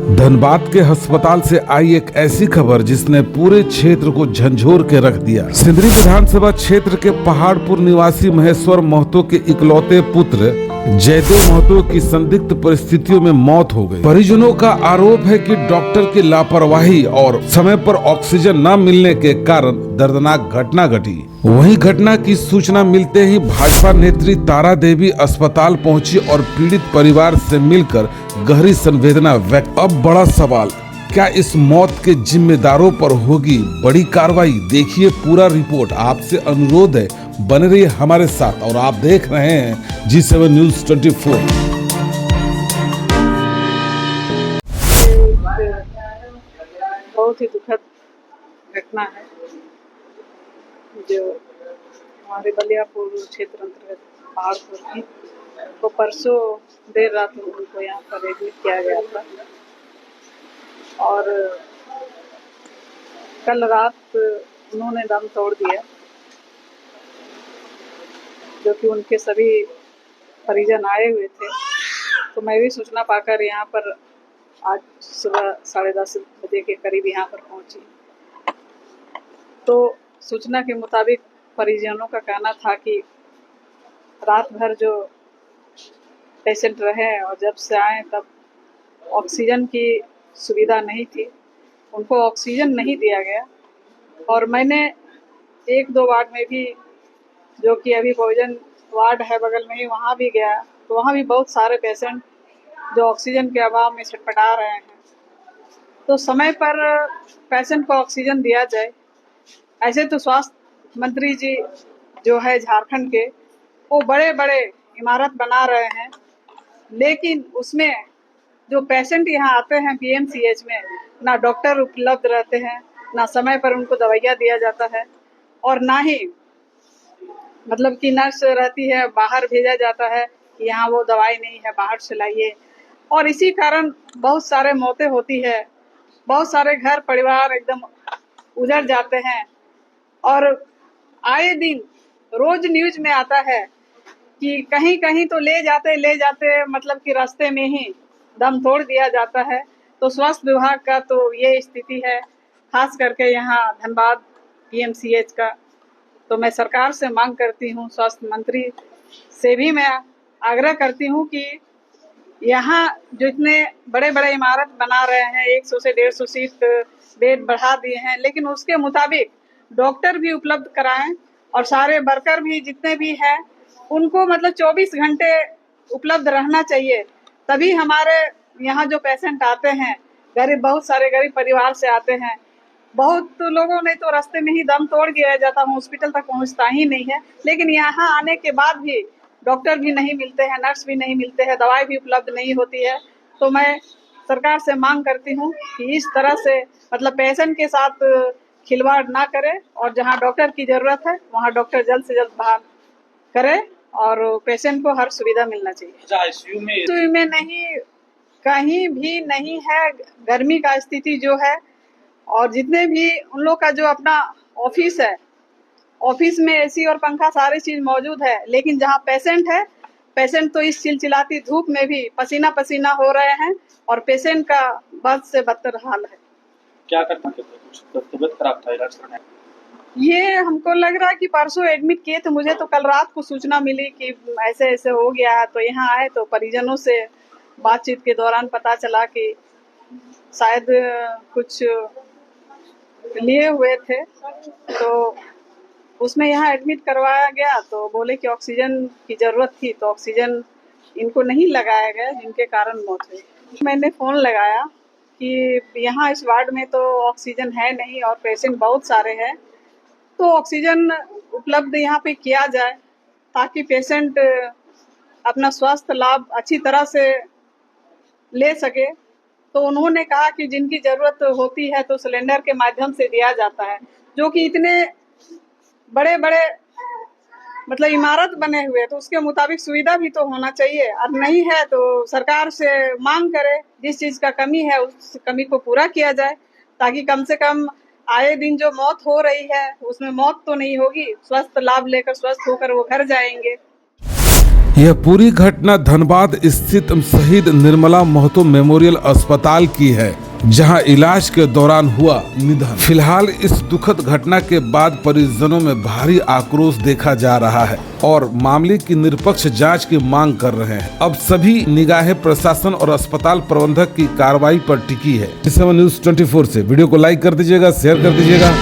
धनबाद के अस्पताल से आई एक ऐसी खबर जिसने पूरे क्षेत्र को झंझोर के रख दिया। सिंदरी विधानसभा क्षेत्र के पहाड़पुर निवासी महेश्वर महतो के इकलौते पुत्र जयदेव महतो की संदिग्ध परिस्थितियों में मौत हो गई। परिजनों का आरोप है कि डॉक्टर की लापरवाही और समय पर ऑक्सीजन न मिलने के कारण दर्दनाक घटना घटी। वहीं घटना की सूचना मिलते ही भाजपा नेत्री तारा देवी अस्पताल पहुंची और पीड़ित परिवार से मिलकर गहरी संवेदना व्यक्त। अब बड़ा सवाल, क्या इस मौत के जिम्मेदारों पर होगी बड़ी कार्रवाई? देखिए पूरा रिपोर्ट। आपसे अनुरोध है बने रहिए हमारे साथ और आप देख रहे हैं G7 न्यूज़ 24। बहुत ही दुखद घटना है जो हमारे बलियापुर क्षेत्र अंतर्गत पहाड़पुर की, तो परसों देर रात में उनको यहाँ पर एडमिट किया गया था और कल रात उन्होंने दम तोड़ दिया, जो कि उनके सभी परिजन आए हुए थे। तो मैं भी सूचना पाकर यहाँ पर आज सुबह 10:30 बजे के करीब यहाँ पर पहुँची। तो सूचना के मुताबिक परिजनों का कहना था कि रात भर जो पेशेंट रहे और जब से आए तब ऑक्सीजन की सुविधा नहीं थी, उनको ऑक्सीजन नहीं दिया गया। और मैंने 1-2 वार्ड में भी, जो कि अभी प्रोविजन वार्ड है बगल में ही, वहाँ भी गया तो वहाँ भी बहुत सारे पेशेंट जो ऑक्सीजन के अभाव में छटपटा रहे हैं। तो समय पर पेशेंट को ऑक्सीजन दिया जाए। ऐसे तो स्वास्थ्य मंत्री जी जो है झारखंड के, वो बड़े बड़े इमारत बना रहे हैं, लेकिन उसमें जो पेशेंट यहाँ आते हैं PMCH में, ना डॉक्टर उपलब्ध रहते हैं, ना समय पर उनको दवाइयाँ दिया जाता है, और ना ही मतलब कि नर्स रहती है, बाहर भेजा जाता है कि यहाँ वो दवाई नहीं है, बाहर से लाइए। और इसी कारण बहुत सारे मौतें होती है, बहुत सारे घर परिवार एकदम उजड़ जाते हैं। और आए दिन रोज न्यूज में आता है कि कहीं कहीं तो ले जाते मतलब कि रास्ते में ही दम तोड़ दिया जाता है। तो स्वास्थ्य विभाग का तो ये स्थिति है, खास करके यहाँ धनबाद PMCH का। तो मैं सरकार से मांग करती हूँ, स्वास्थ्य मंत्री से भी मैं आग्रह करती हूँ कि यहाँ जो इतने बड़े बड़े इमारत बना रहे हैं, 100 से 150 सीट बेड बढ़ा दिए हैं, लेकिन उसके मुताबिक डॉक्टर भी उपलब्ध कराएं और सारे वर्कर भी जितने भी हैं उनको मतलब 24 घंटे उपलब्ध रहना चाहिए। तभी हमारे यहाँ जो पेशेंट आते हैं, बहुत सारे गरीब परिवार से आते हैं, बहुत लोगों ने तो रास्ते में ही दम तोड़ दिया जाता, हॉस्पिटल तक पहुँचता ही नहीं है। लेकिन यहाँ आने के बाद भी डॉक्टर भी नहीं मिलते हैं, नर्स भी नहीं मिलते हैं, दवाई भी उपलब्ध नहीं होती है। तो मैं सरकार से मांग करती हूँ कि इस तरह से मतलब पेशेंट के साथ खिलवाड़ ना करे और जहाँ डॉक्टर की जरूरत है वहाँ डॉक्टर जल्द से जल्द बाहर करे और पेशेंट को हर सुविधा मिलना चाहिए। आईसीयू में नहीं, कहीं भी नहीं है। गर्मी का स्थिति जो है, और जितने भी उन लोग का जो अपना ऑफिस है, ऑफिस में AC और पंखा सारी चीज मौजूद है, लेकिन जहाँ पेशेंट है, पेशेंट तो इस चिलचिलाती धूप में भी पसीना पसीना हो रहे हैं और पेशेंट का बद से बदतर हाल है। क्या करना थे? कुछ तबीयत खराब था, इलाज करना है? ये हमको लग रहा है कि परसों एडमिट किए थे, मुझे तो कल रात को सूचना मिली कि ऐसे ऐसे हो गया है। तो यहाँ आए तो परिजनों से बातचीत के दौरान पता चला कि शायद कुछ लिए हुए थे, तो उसमें यहाँ एडमिट करवाया गया। तो बोले कि ऑक्सीजन की जरूरत थी, तो ऑक्सीजन इनको नहीं लगाया गया, जिनके कारण मौत हुई। मैंने फोन लगाया कि यहाँ इस वार्ड में तो ऑक्सीजन है नहीं और पेशेंट बहुत सारे हैं, तो ऑक्सीजन उपलब्ध यहाँ पे किया जाए ताकि पेशेंट अपना स्वास्थ्य लाभ अच्छी तरह से ले सके। तो उन्होंने कहा कि जिनकी जरूरत होती है तो सिलेंडर के माध्यम से दिया जाता है, जो कि इतने बड़े बड़े मतलब इमारत बने हुए, तो उसके मुताबिक सुविधा भी तो होना चाहिए। अब नहीं है तो सरकार से मांग करे, जिस चीज का कमी है उस कमी को पूरा किया जाए, ताकि कम से कम आए दिन जो मौत हो रही है उसमें मौत तो नहीं होगी, स्वस्थ लाभ लेकर स्वस्थ होकर वो घर जाएंगे। यह पूरी घटना धनबाद स्थित शहीद निर्मला महतो मेमोरियल अस्पताल की है, जहां इलाज के दौरान हुआ निधन। फिलहाल इस दुखद घटना के बाद परिजनों में भारी आक्रोश देखा जा रहा है और मामले की निष्पक्ष जांच की मांग कर रहे हैं। अब सभी निगाहें प्रशासन और अस्पताल प्रबंधक की कार्रवाई पर टिकी है। इस समय न्यूज़ 24 से वीडियो को लाइक कर दीजिएगा, शेयर कर दीजिएगा।